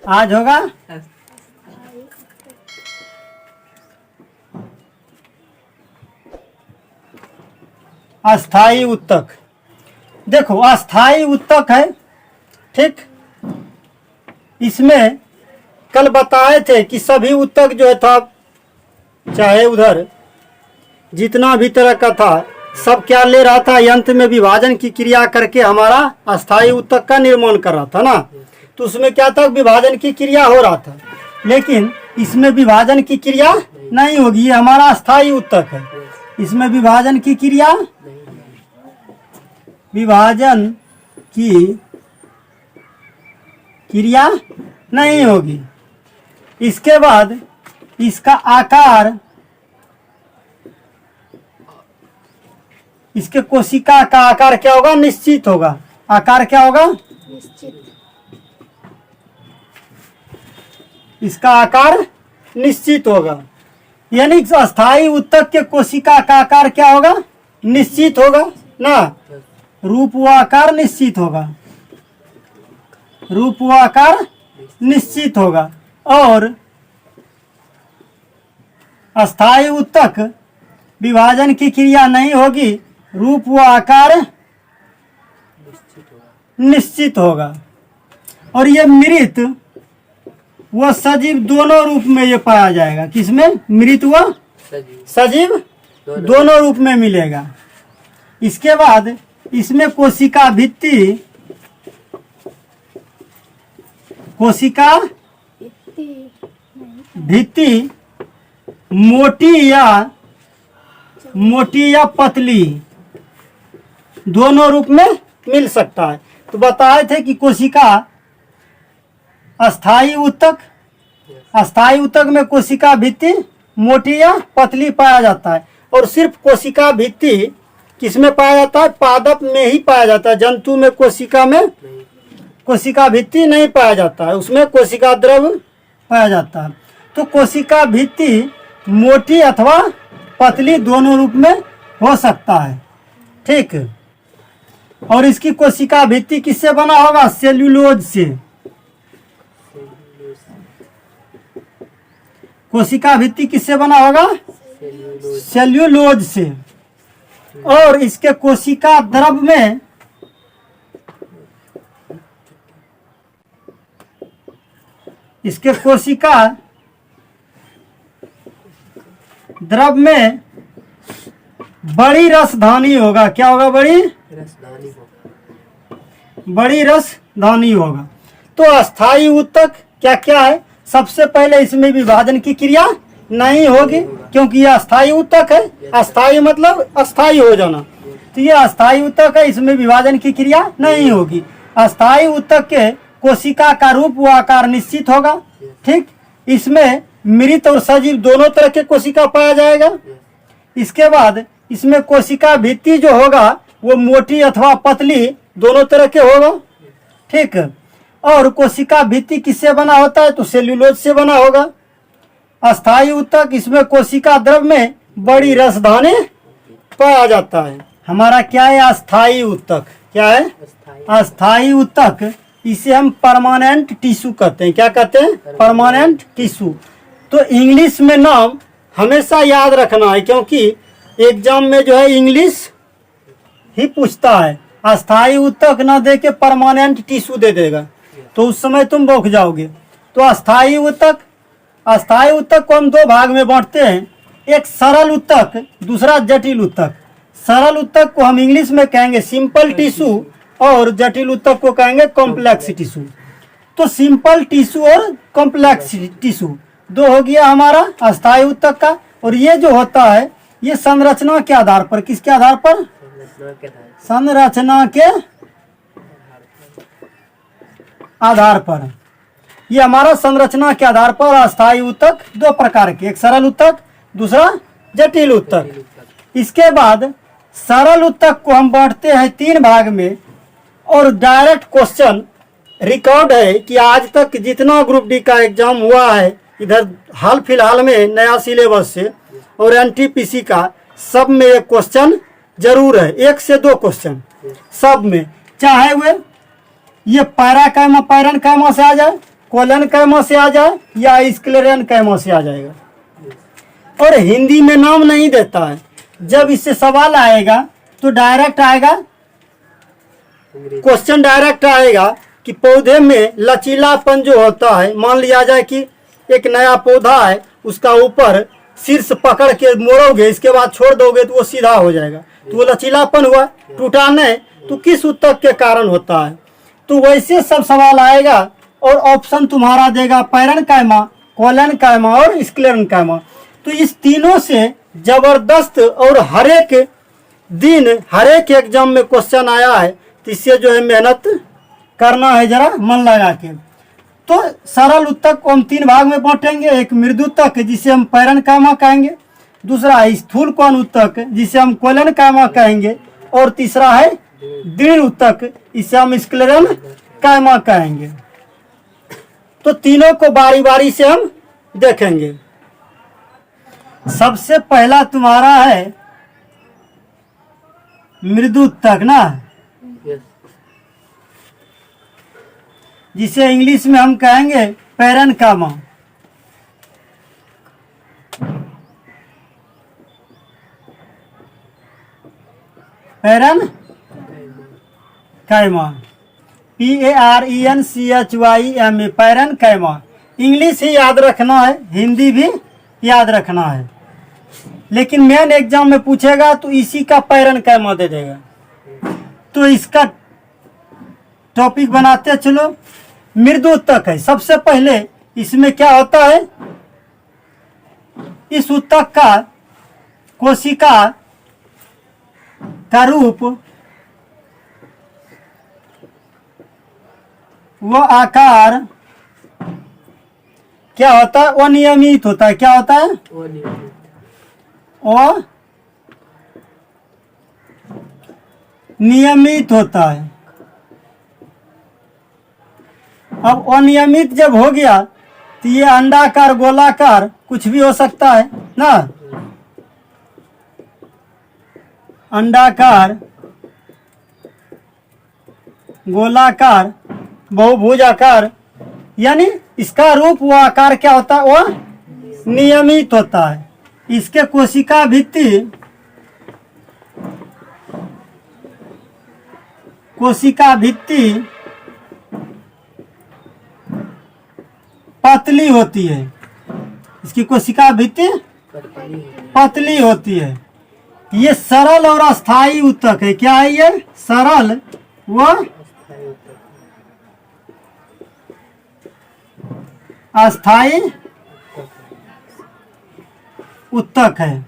आज होगा अस्थाई उत्तक। देखो अस्थाई उत्तक है, ठीक। इसमें कल बताए थे कि सभी उत्तक जो है था, चाहे उधर जितना भी तरह का था, सब क्या ले रहा था, यंत्र में विभाजन की क्रिया करके हमारा अस्थाई उत्तक का निर्माण कर रहा था ना। तो उसमें क्या था, विभाजन की क्रिया हो रहा था, लेकिन इसमें विभाजन की क्रिया नहीं होगी। ये हमारा अस्थाई उत्तक है, इसमें विभाजन की क्रिया नहीं होगी। इसके बाद इसका आकार, इसके कोशिका का आकार क्या होगा, निश्चित होगा। आकार क्या होगा, निश्चित। इसका आकार निश्चित होगा। यानी अस्थाई उत्तक के कोशिका का आकार क्या होगा, निश्चित होगा ना। रूप व आकार निश्चित होगा, रूप व आकार निश्चित होगा। और अस्थाई उत्तक विभाजन की क्रिया नहीं होगी, रूप व आकार निश्चित होगा। और ये मृत व सजीव दोनों रूप में ये पाया जाएगा। किसमें, मृत व सजीव दोनों रूप में मिलेगा। इसके बाद इसमें कोशिका भित्ति मोटी या पतली दोनों रूप में मिल सकता है। तो बताए थे कि कोशिका अस्थाई उत्तक में कोशिका भित्ति मोटी या पतली पाया जाता है। और सिर्फ कोशिका भित्ति किसमें पाया जाता है, पादप में ही पाया जाता है। जंतु में कोशिका भित्ति नहीं पाया जाता है, उसमें कोशिका द्रव पाया जाता है। तो कोशिका भित्ति मोटी अथवा पतली दोनों रूप में हो सकता है, ठीक। और इसकी कोशिका भित्ति किससे बना होगा, सेल्यूलोज से। कोशिका भित्ति किससे बना होगा, सेल्यूलोज से। और इसके कोशिका द्रव में बड़ी रसधानी होगा। क्या होगा, बड़ी रसधानी होगा। तो अस्थाई उत्तक क्या क्या है, सबसे पहले इसमें विभाजन की क्रिया नहीं होगी, क्योंकि यह अस्थाई उत्तक है। अस्थाई मतलब अस्थाई हो जाना। तो ये अस्थाई उत्तक है, इसमें विभाजन की क्रिया नहीं होगी। अस्थाई उत्तक के कोशिका का रूप व आकार निश्चित होगा, ठीक। इसमें मृत और सजीव दोनों तरह के कोशिका पाया जाएगा। इसके बाद इसमें कोशिका भित्ति जो होगा वो मोटी अथवा पतली दोनों तरह के होगा, ठीक। और कोशिका भित्ति किससे बना होता है, तो सेल्यूलोज से बना होगा। अस्थाई उत्तक, इसमें कोशिका द्रव में बड़ी रसधानी पाया जाता है। हमारा क्या है, अस्थाई उत्तक। क्या है, अस्थाई उत्तक। इसे हम परमानेंट टिश्यू कहते हैं। क्या कहते हैं, परमानेंट टिश्यू। तो इंग्लिश में नाम हमेशा याद रखना है, क्योंकि एग्जाम में जो है इंग्लिश ही पूछता है। अस्थाई उत्तक न दे के परमानेंट टिश्यू दे देगा, तो उस समय तुम बौख जाओगे। तो अस्थाई उत्तक को हम दो भाग में बांटते हैं, एक सरल उत्तक, दूसरा जटिल उत्तक। सरल उत्तक को हम इंग्लिश में कहेंगे सिंपल टिश्यू, और जटिल उत्तक को कहेंगे कॉम्प्लेक्स टिश्यू। तो सिंपल टिश्यू और कॉम्प्लेक्स टिश्यू दो हो गया हमारा अस्थाई उत्तक का। और ये जो होता है ये संरचना के आधार पर, किसके आधार पर, संरचना के आधार पर। ये हमारा संरचना के आधार पर अस्थाई उत्तक दो प्रकार के, एक सरल उत्तक, दूसरा जटिल उत्तक। इसके बाद सरल उत्तक को हम बांटते हैं तीन भाग में। और डायरेक्ट क्वेश्चन रिकॉर्ड है कि आज तक जितना ग्रुप डी का एग्जाम हुआ है इधर हाल फिलहाल में नया सिलेबस से और एनटीपीसी का, सब में एक क्वेश्चन जरूर है, 1 से 2 क्वेश्चन सब में, चाहे वे ये पैराकाइमा पैरेन्काइमा से आ जाए, कोलन कैमा से आ जाए या स्क्लेरन कैमा से आ जाएगा। और हिंदी में नाम नहीं देता है। जब इससे सवाल आएगा तो डायरेक्ट आएगा, क्वेश्चन डायरेक्ट आएगा कि पौधे में लचीलापन जो होता है, मान लिया जाए कि एक नया पौधा है, उसका ऊपर शीर्ष पकड़ के मोड़ोगे, इसके बाद छोड़ दोगे तो वो सीधा हो जाएगा, तो वो लचीलापन हुआ, टूटा नहीं, तो किस उत्तक के कारण होता है। तो वैसे सब सवाल आएगा और ऑप्शन तुम्हारा देगा पैरन कायमा, कोलन कायमा और स्क्लेरन कायमा। तो इस तीनों से जबरदस्त और हरेक दिन हरेक एग्जाम में क्वेश्चन आया है, तो इससे जो है मेहनत करना है जरा मन लगा के। तो सरल उत्तक को हम 3 भाग में बांटेंगे। एक मृदु उत्तक जिसे हम पैरन कायमा कहेंगे, दूसरा है स्थूल कोण उत्तक जिसे हम कोलन कायमा कहेंगे, और तीसरा है दृढ़ उत्तक, इसे हम स्क्लेरन कायमा कहेंगे। तो तीनों को बारी बारी से हम देखेंगे। सबसे पहला तुम्हारा है मृदु उत्तक ना, जिसे इंग्लिश में हम कहेंगे पैरन कायमा। पैरन कायमा, PARENCHYMA, पैरन कायमा। इंग्लिश ही याद रखना है, हिंदी भी याद रखना है, लेकिन मेन एग्जाम में पूछेगा तो इसी का पैरन कायमा दे देगा। तो इसका टॉपिक बनाते चलो। मृदु उत्तक है। सबसे पहले इसमें क्या होता है, इस उत्तक का कोशिका का रूप वो आकार क्या होता है, अनियमित होता है। क्या होता है, वो नियमित होता है। अब अनियमित जब हो गया तो ये अंडाकार गोलाकार कुछ भी हो सकता है ना, अंडाकार गोलाकार बहुभुज आकार, यानी इसका रूप वो आकार क्या होता है, वो नियमित होता है। इसके कोशिका भित्ति पतली होती है। इसकी कोशिका भित्ति पतली होती है। ये सरल और अस्थाई उत्तक है। क्या है ये, सरल व अस्थाई उत्तक है।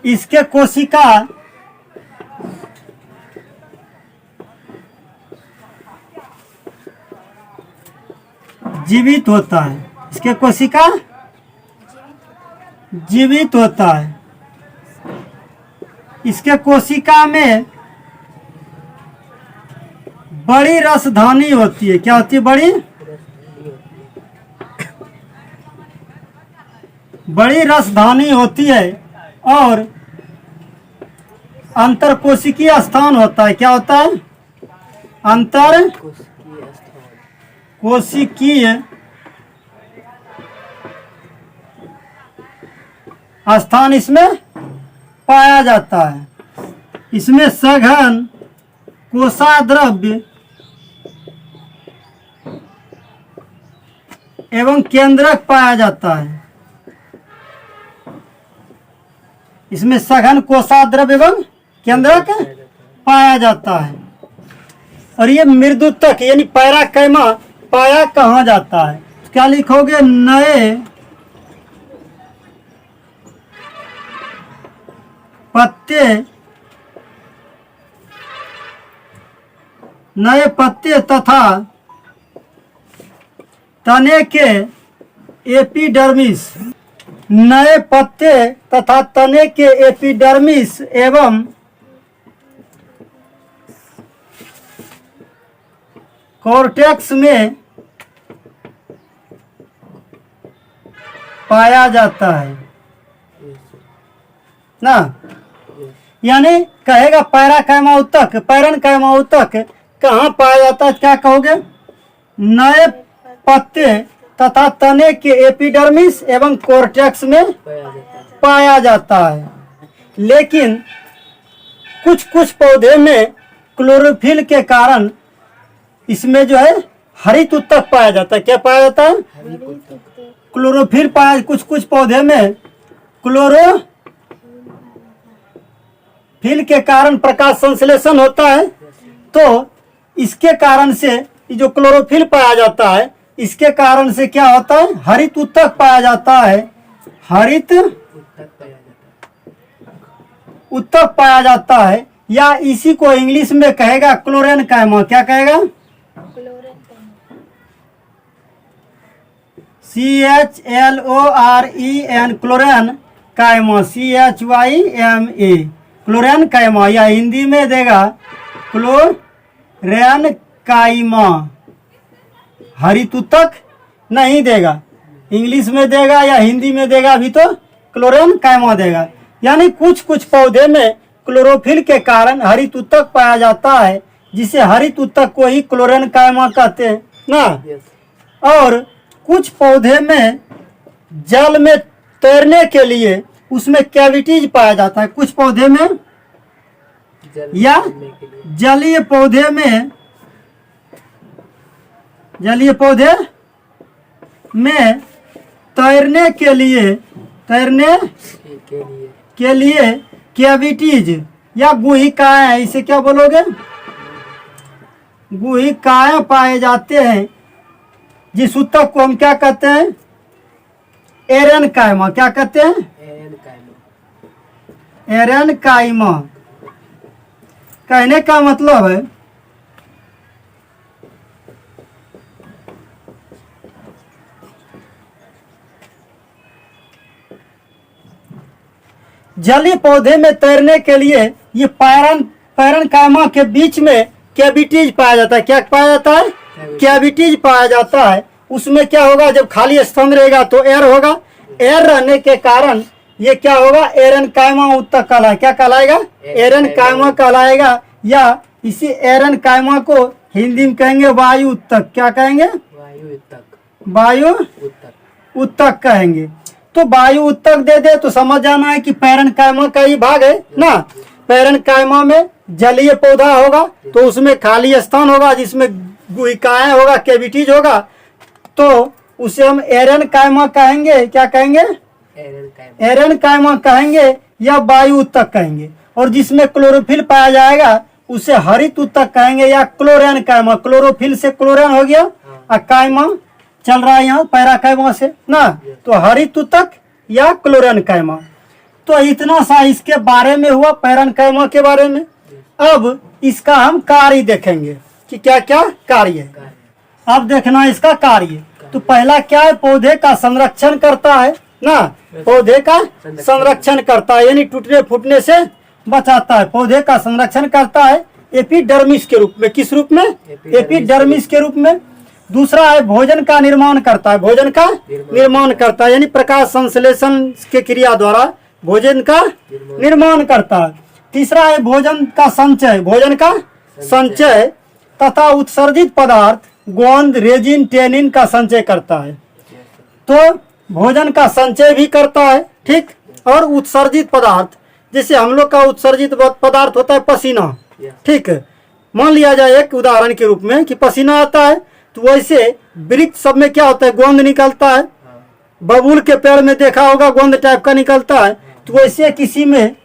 इसके कोशिका जीवित होता है। इसके कोशिका जीवित होता है। इसके कोशिका में बड़ी रसधानी होती है। क्या होती है, बड़ी रसधानी होती है। और अंतर कोशिकीय स्थान होता है। क्या होता है, अंतर कोशिकीय स्थान इसमें पाया जाता है। इसमें सघन कोशाद्रव्य एवं केंद्रक पाया जाता है। इसमें सघन कोशाद्रव्य एवं केंद्रक पाया जाता है। और ये मृदुत्तक यानी पैरा कैमा पाया कहाँ जाता है, क्या लिखोगे, नए पत्ते तथा तने के एपिडर्मिस, नए पत्ते तथा तने के एपिडर्मिस एवं कॉर्टेक्स में पाया जाता है ना। यानी कहेगा पैरा कैमा उत्तक, पैरन कैमा उत्तक कहाँ पाया जाता है, क्या कहोगे, नए पत्ते तथा तने के एपिडर्मिस एवं कोर्टेक्स में पाया जाता है। लेकिन कुछ कुछ पौधे में क्लोरोफिल के कारण इसमें जो है हरित उत्तक पाया जाता है। क्या पाया जाता है? क्लोरोफिल पाया। कुछ कुछ पौधे में क्लोरोफिल के कारण प्रकाश संश्लेषण होता है, तो इसके कारण से जो क्लोरोफिल पाया जाता है, इसके कारण से क्या होता है? हरित उत्तक पाया जाता है। हरित उत्तक पाया जाता है, या इसी को इंग्लिश में कहेगा क्लोरेनकाइमा। क्या कहेगा? CHLOREN क्लोरेनकाइमा, CHYMA क्लोरेनकाइमा, या हिंदी में देगा क्लोरेनकाइमा। हरित उत्तक नहीं देगा, इंग्लिश में देगा या हिंदी में देगा, अभी तो क्लोरेनकाइमा देगा। यानी कुछ कुछ पौधे में क्लोरोफिल के कारण हरित उत्तक पाया जाता है, जिसे हरित उत्तक को ही क्लोरेनकाइमा कहते हैं ना। और कुछ पौधे में जल में तैरने के लिए उसमें कैविटीज पाया जाता है। कुछ पौधे में या जलीय पौधे में तैरने के लिए कैविटीज या गुहिकाएं, इसे क्या बोलोगे? गुहिकाएं पाए जाते हैं, जिस उत्तक को हम क्या कहते हैं? एरेनकाइमा। क्या कहते हैं? एरेनकाइमा। कहने का मतलब है जलीय पौधे में तैरने के लिए ये पैरेनकाइमा के बीच में कैविटीज पाया जाता है। क्या पाया जाता है? कैविटीज पाया जाता है। उसमें क्या होगा? जब खाली स्थान रहेगा तो एयर होगा। एयर रहने के कारण ये क्या होगा? एरेनकाइमा उत्तक कहलाएगा। क्या कहलाएगा? एरेनकाइमा कहलाएगा। या इसी एरेनकाइमा को हिंदी में कहेंगे वायु उत्तक। क्या कहेंगे? वायु उत्तक कहेंगे। तो वायु उत्तक दे दे तो समझ जाना है कि पैरेनकाइमा का ही भाग है ना। पैरेनकाइमा में जलीय पौधा होगा तो उसमें खाली स्थान होगा, जिसमें गुहिकाएं होगा, कैविटीज होगा, तो उसे हम एरेनकाइमा कहेंगे। क्या कहेंगे? एरेनकाइमा कहेंगे या वायु उत्तक कहेंगे। और जिसमें क्लोरोफिल पाया जाएगा उसे हरित उत्तक कहेंगे या क्लोरेनकाइमा। क्लोरोफिल से क्लोरेन हो गया और काइमा चल रहा है यहाँ पैराकाइमा से ना, तो हरित उत्तक या क्लोरेनकाइमा। तो इतना सा इसके बारे में हुआ, पैरेनकाइमा के बारे में। अब इसका हम कार्य देखेंगे कि क्या क्या कार्य है। अब देखना इसका कार्य। तो पहला क्या है? पौधे का संरक्षण करता है ना। पौधे का संरक्षण करता है, यानी टूटने फूटने से बचाता है। पौधे का संरक्षण करता है एपिडर्मिस के रूप में। किस रूप में? एपिडर्मिस के रूप में। दूसरा है भोजन का निर्माण करता है। भोजन का निर्माण करता है, यानी प्रकाश संश्लेषण के क्रिया द्वारा भोजन का निर्माण करता है। तीसरा है भोजन का संचय। भोजन का संचय तथा उत्सर्जित पदार्थ गोंद, रेजिन, टेनिन का संचय करता है। तो भोजन का संचय भी करता है, ठीक। और उत्सर्जित पदार्थ, जैसे हम लोग का उत्सर्जित पदार्थ होता है पसीना, ठीक। मान लिया जाए एक उदाहरण के रूप में कि पसीना आता है, तो वैसे वृक्ष सब में क्या होता है? गोंद निकलता है। बबूल के पेड़ में देखा होगा गोंद टाइप का निकलता है। तो वैसे किसी में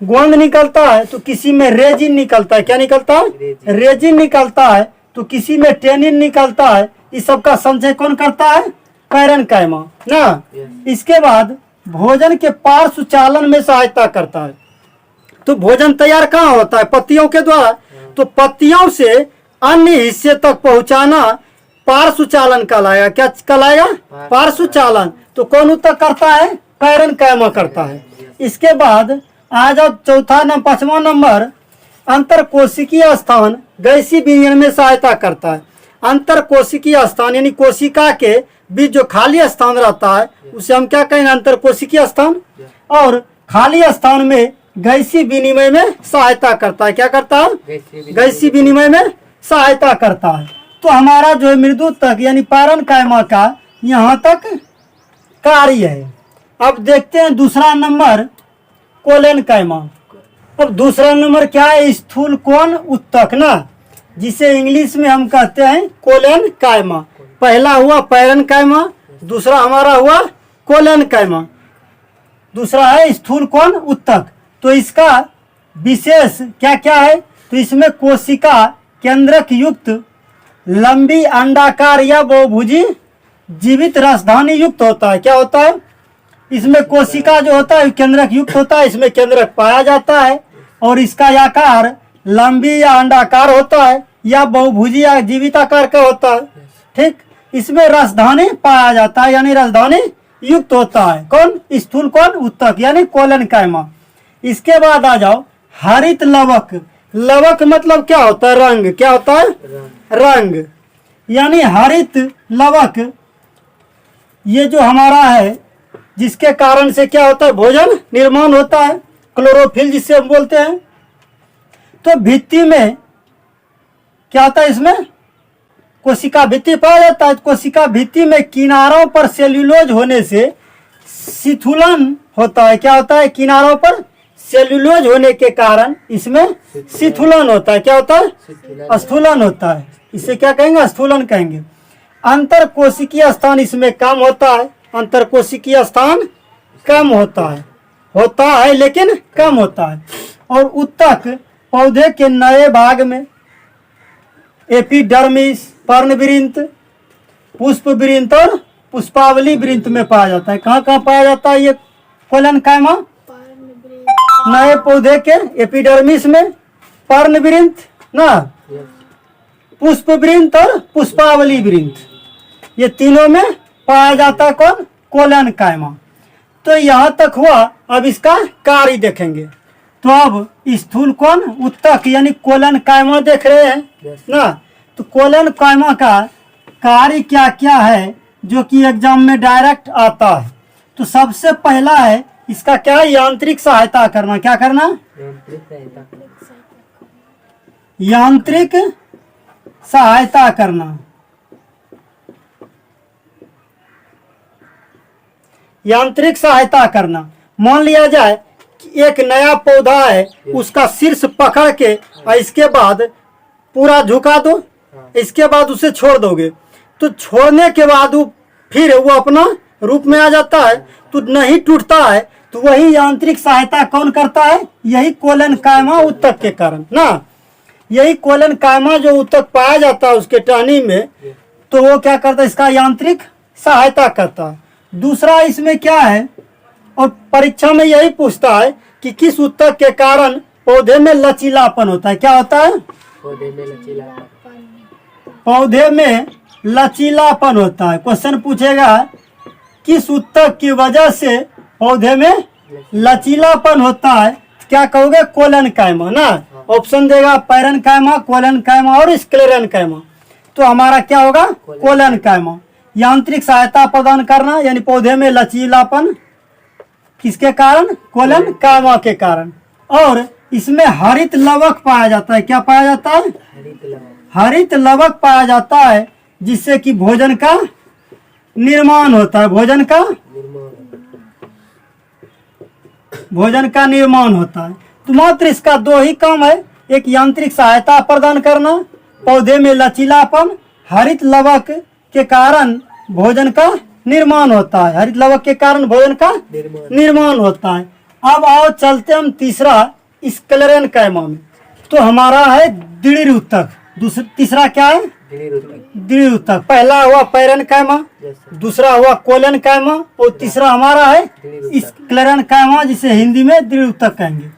गोंद निकलता है तो किसी में रेजिन निकलता है। क्या निकलता है? रेजिन निकलता है। तो किसी में टेनिन निकलता है। इस सब का संचय कौन करता है? पैरेनकाइमा ना। इसके बाद भोजन के पार्श्व चालन में सहायता करता है। तो भोजन तैयार कहाँ होता है? पत्तियों के द्वारा। तो पत्तियों से अन्य हिस्से तक पहुंचाना पार्श्व चालन कहलाएगा। क्या कहलाएगा? पार्श्व चालन। तो कौन उत्तक करता है? पैरेनकाइमा करता है। इसके बाद आ जाओ चौथा पांचवा नंबर, अंतर कोशिकीय स्थान गैसीय विनिमय में सहायता करता है। अंतर कोशिकीय स्थान यानी कोशिका के बीच जो खाली स्थान रहता है उसे हम क्या कहेंगे? अंतर कोशिकीय स्थान। और खाली स्थान में गैसीय विनिमय में सहायता करता है। क्या करता है? गैसीय विनिमय में सहायता करता है। तो हमारा जो है मृदु तक यानी पारण कायमा का यहाँ तक कार्य है। अब देखते हैं दूसरा नंबर कोलन कायमा। अब दूसरा नंबर क्या है? स्थूल कोण उत्तक ना, जिसे इंग्लिश में हम कहते हैं कोलन कायमा। पहला हुआ पैरन कायमा, दूसरा हमारा हुआ कोलन कायमा, दूसरा है स्थूल कोण उत्तक। तो इसका विशेष क्या क्या है? तो इसमें कोशिका केंद्रक युक्त लंबी अंडाकार या बहुभुजी जीवित राजधानी युक्त होता है। क्या होता है? इसमें कोशिका जो होता है केंद्रक युक्त होता है, इसमें केंद्रक पाया जाता है और इसका आकार लंबी या अंडाकार होता है या बहुभुजी या जीवित आकार का होता है। ठीक, इसमें राजधानी पाया जाता है यानी राजधानी युक्त होता है। कौन? स्थूल कोण उत्तक यानी कोलन कायमा। इसके बाद आ जाओ हरित लवक। लवक मतलब क्या होता है? रंग। क्या होता है? रंग। यानी हरित लवक ये जो हमारा है, जिसके कारण से क्या होता है? भोजन निर्माण होता है, क्लोरोफिल जिससे हम बोलते हैं। तो भित्ति में क्या होता है? इसमें कोशिका भित्ति पाया जाता है। कोशिका भित्ति में किनारों पर सेल्यूलोज होने से शिथुलन होता है। क्या होता है? किनारों पर सेल्यूलोज होने के कारण इसमें शिथुलन होता है। क्या होता है? स्थूलन होता है। इसे क्या कहेंगे? स्थूलन कहेंगे। अंतर कोशिकीय स्थान इसमें कम होता है। अंतर कोशिकीय स्थान कम होता है लेकिन कम होता है। और उत्तक पौधे के नए भाग में एपिडर्मिस, पर्णवृंत, पुष्प वृंत और पुष्पावली वृंत में पाया जाता है। कहाँ कहाँ पाया जाता है ये कोलन कायमा? नए पौधे के एपिडर्मिस में, पर्णवृंत ना, पुष्प वृंत और पुष्पावली वृंत, ये तीनों में पाया जाता है। कौन? कोलन कायमा। तो यहाँ तक हुआ। अब इसका कार्य देखेंगे। तो अब स्थूल कोण उत्तक यानी कोलन कायमा देख रहे हैं ना। तो कोलन कायमा का कार्य क्या क्या है जो कि एग्जाम में डायरेक्ट आता है? तो सबसे पहला है इसका क्या है? यांत्रिक सहायता करना। क्या करना? यांत्रिक सहायता करना। यांत्रिक सहायता करना। मान लिया जाए कि एक नया पौधा है, उसका शीर्ष पकड़ के और इसके बाद पूरा झुका दो, इसके बाद उसे छोड़ दोगे तो छोड़ने के बाद वो फिर वो अपना रूप में आ जाता है, तो नहीं टूटता है। तो वही यांत्रिक सहायता कौन करता है? यही कोलन कायमा उत्तक के कारण ना। यही कोलन कायमा जो उत्तक पाया जाता है उसके टहनी में, तो वो क्या करता है? इसका यांत्रिक सहायता करता है। दूसरा इसमें क्या है, और परीक्षा में यही पूछता है कि किस उत्तक के कारण पौधे में लचीलापन होता है। क्या होता है? पौधे में लचीलापन। पौधे में लचीलापन होता है। क्वेश्चन पूछेगा किस उत्तक की वजह से पौधे में लचीलापन होता है, क्या कहोगे? कोलन कायमा ना। ऑप्शन देगा पैरन कायमा, कोलन कायमा और स्क्लेरन कायमा। तो हमारा क्या होगा? कोलन कायमा। यांत्रिक सहायता प्रदान करना यानी पौधे में लचीलापन किसके कारण? कोलन कायमा के कारण। और इसमें हरित लवक पाया जाता है। क्या पाया जाता है? हरित लवक पाया जाता है, जिससे कि भोजन का निर्माण होता है। भोजन का निर्माण होता है। तो मात्र इसका दो ही काम है, एक यांत्रिक सहायता प्रदान करना, पौधे में लचीलापन, हरित लवक के कारण भोजन का निर्माण होता है। हरित लवक के कारण भोजन का निर्माण होता है। अब आओ चलते हम तीसरा स्क्लेरन कायमा में। तो हमारा है दृढ़ उत्तक। तीसरा क्या है? दृढ़ उत्तक। पहला हुआ पैरन कायमा, दूसरा हुआ कोलन कायमा और तीसरा हमारा है स्क्लेरन कायमा, जिसे हिंदी में दृढ़ उत्तक कहेंगे।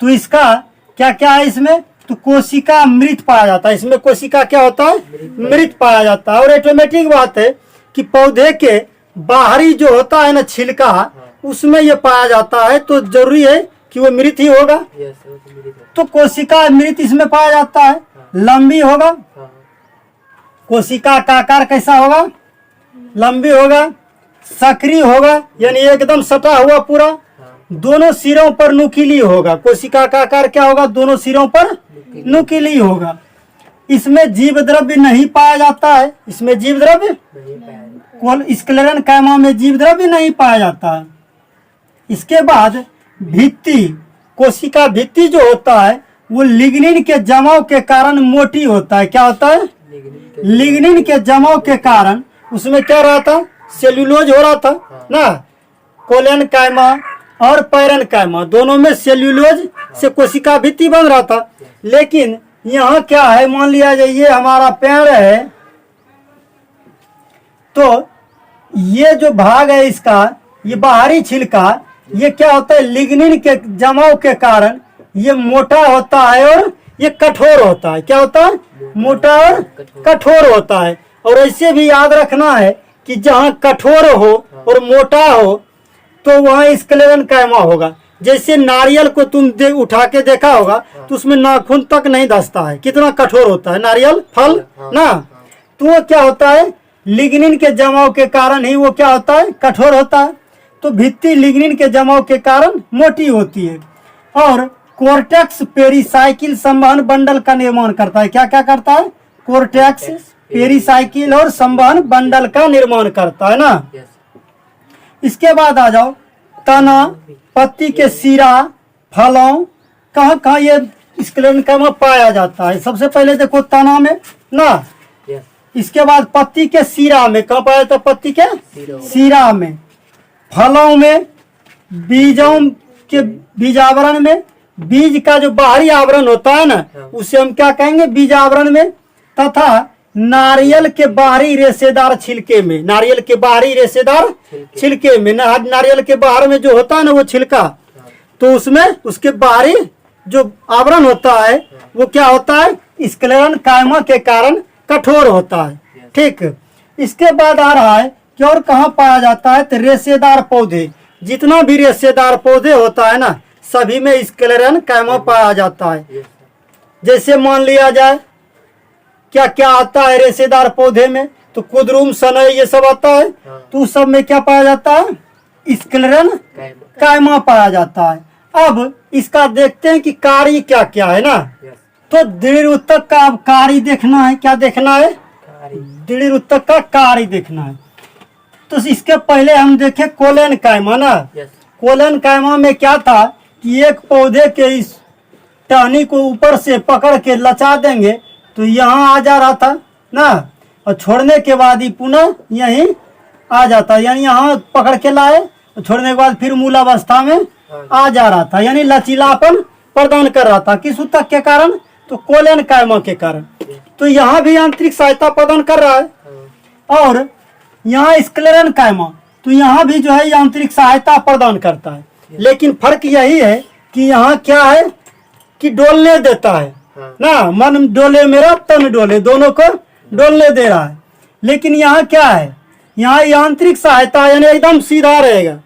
तो इसका क्या क्या है? इसमें तो कोशिका मृत पाया जाता है। इसमें कोशिका क्या होता है? मृत पाया जाता है। और ऑटोमेटिक बात है कि पौधे के बाहरी जो होता है ना छिलका, उसमें ये पाया जाता है, तो जरूरी है कि वो मृत ही होगा। तो कोशिका मृत इसमें पाया जाता है। लंबी होगा, कोशिका का आकार कैसा होगा? लंबी होगा, सक्रिय होगा यानी एकदम सटा हुआ पूरा, दोनों सिरों पर नुकीली होगा। कोशिका का आकार क्या होगा? दोनों सिरों पर नुकीली होगा। इसमें जीव द्रव्य नहीं पाया जाता है, इसमें जीव द्रव्य स्क्लेरन कायमा में जीव द्रव्य नहीं पाया जाता है। इसके बाद भित्ति, कोशिका भित्ति जो होता है वो लिग्निन के जमाव के कारण मोटी होता है। क्या होता है? लिग्निन के जमाव के कारण उसमें क्या रहा था? सेल्यूलोज हो रहा था ना। कोलन कायमा और पैरन कायमा दोनों में सेल्यूलोज से कोशिका भित्ति बन रहा था। लेकिन यहाँ क्या है, मान लिया जाए ये हमारा पेड़ है, तो ये जो भाग है इसका, ये बाहरी छिलका, ये क्या होता है? लिग्निन के जमाव के कारण ये मोटा होता है और ये कठोर होता है। क्या होता है? मोटा और कठोर होता है। और ऐसे भी याद रखना है कि जहाँ कठोर हो और मोटा हो तो वहाँ स्क्लेरन कायमा होगा। जैसे नारियल को तुम उठा के देखा होगा तो उसमें नाखून तक नहीं धंसता है, कितना कठोर होता है नारियल फल ना। तो वो क्या होता है? लिग्निन के जमाव के कारण ही वो क्या होता है? कठोर होता है। तो भित्ति लिग्निन के जमाव के कारण मोटी होती है। और कोर्टेक्स पेरिसाइकिल संवहन बंडल का निर्माण करता है। क्या क्या करता है? कोर्टेक्स पेरिसाइकिल और संवहन बंडल का निर्माण करता है ना। इसके बाद आ जाओ, तना, पत्ती के सिरा, फलों, कहाँ कहाँ ये स्क्लेरन कायमा पाया जाता है? सबसे पहले देखो तना में ना, इसके बाद पत्ती के सिरा में, कहाँ पाया जाता है? पत्ती के सिरा में, फलों में, बीजों के बीजावरण में, बीज का जो बाहरी आवरण होता है ना उसे हम क्या कहेंगे? बीज आवरण में, तथा नारियल के बाहरी रेशेदार छिलके में, नारियल के बाहरी रेशेदार छिलके में, नारियल के बाहर में जो होता है ना वो छिलका, तो उसमें उसके बाहरी जो आवरण होता है वो क्या होता है? स्क्लेरन कायमा के कारण कठोर होता है। ठीक, इसके बाद आ रहा है कि और कहाँ पाया जाता है? तो रेशेदार पौधे, जितना भी रेशेदार पौधे होता है ना सभी में स्क्लेरन कायमा पाया जाता है। जैसे मान लिया जाए क्या क्या आता है रेशेदार पौधे में, तो कुद्रुम, सनई, ये सब आता है। तो उस सब में क्या पाया जाता है? स्क्लेरन कायमा पाया जाता है। अब इसका देखते हैं कि कार्य क्या क्या है ना। तो दृढ़ उत्तक का अब कार्य देखना है। क्या देखना है? दृढ़ उत्तक का कार्य देखना है। तो इसके पहले हम देखें कोलन कायमा ना। कोलन कायमा में क्या था कि एक पौधे के इस टहनी को ऊपर से पकड़ के लचा देंगे तो यहाँ आ जा रहा था ना, और छोड़ने के बाद ही पुनः यहीं आ जाता, यानी यहाँ पकड़ के लाए और छोड़ने के बाद फिर मूलावस्था में आ जा रहा था, यानी लचीलापन प्रदान कर रहा था। किस ऊतक के कारण? तो कोलन कायमा के कारण। तो यहाँ भी यांत्रिक सहायता प्रदान कर रहा है। और यहाँ स्क्लेरन कायमा, तो यहाँ भी जो है यांत्रिक सहायता प्रदान करता है। लेकिन फर्क यही है कि यहाँ क्या है कि डोलने देता है ना, मन डोले मेरा तन डोले, दोनों को डोलने दे रहा है। लेकिन यहाँ क्या है? यहाँ यांत्रिक सहायता यानी एकदम सीधा रहेगा।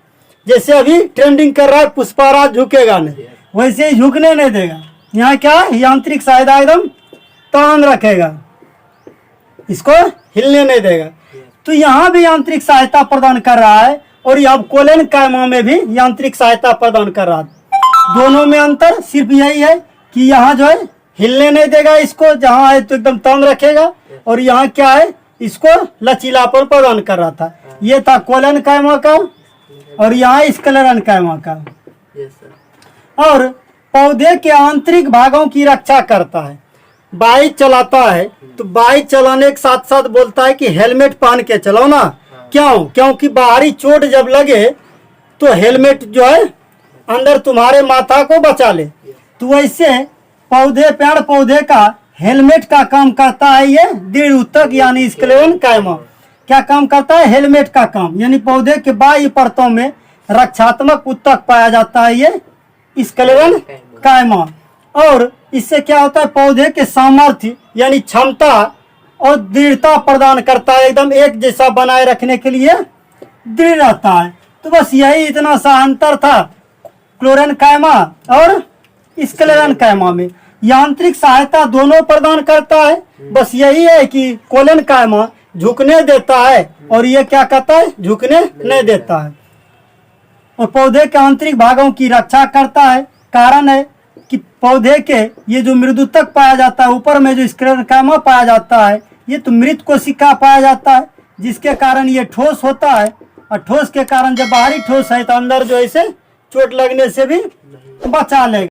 जैसे अभी ट्रेंडिंग कर रहा है पुष्पाराज, झुकेगा नहीं, वैसे ही झुकने नहीं देगा। यहाँ क्या है? यांत्रिक सहायता एकदम तान रखेगा, इसको हिलने नहीं देगा। तो यहाँ भी यांत्रिक सहायता प्रदान कर रहा है और अब कोलन कायमा में भी यांत्रिक सहायता प्रदान कर रहा है। दोनों में अंतर सिर्फ यही है कि यहाँ जो है हिलने नहीं देगा इसको, जहाँ है तो एकदम तान रखेगा, और यहाँ क्या है? इसको लचीलापन प्रदान कर रहा था। ये था कोलन कायमा का और यहाँ स्क्लेरन कायमा का। और पौधे के आंतरिक भागों की रक्षा करता है। बाइक चलाता है तो बाइक चलाने के साथ साथ बोलता है कि हेलमेट पहन के चलो ना। क्यों? क्योंकि बाहरी चोट जब लगे तो हेलमेट जो है अंदर तुम्हारे माथा को बचा ले। तो वैसे पौधे, पेड़ पौधे का हेलमेट का काम करता है ये दृढ़ उत्तक यानी स्क्लेरन कायमा। क्या काम करता है? हेलमेट का काम, यानी पौधे के बाह्य परतों में रक्षात्मक उत्तक पाया जाता है ये स्क्लेरन कायमा। और इससे क्या होता है? पौधे के सामर्थ्य यानी क्षमता और दृढ़ता प्रदान करता है, एकदम एक जैसा बनाए रखने के लिए दृढ़ रहता है। तो बस यही इतना सा अंतर था कोलन कायमा और स्क्लेरन कायमा में। यांत्रिक सहायता दोनों प्रदान करता है, बस यही है कि कोलन कायमा झुकने देता है और ये क्या करता है? झुकने नहीं देता है। और पौधे के आंतरिक भागों की रक्षा करता है। कारण है कि पौधे के ये जो मृदुतक पाया जाता है, ऊपर में जो स्क्लेरोकार्मा पाया जाता है, ये तो मृत कोशिका पाया जाता है, जिसके कारण ये ठोस होता है। और ठोस के कारण जब बाहरी ठोस है तो अंदर जो ऐसे चोट लगने से भी बचा लेगा।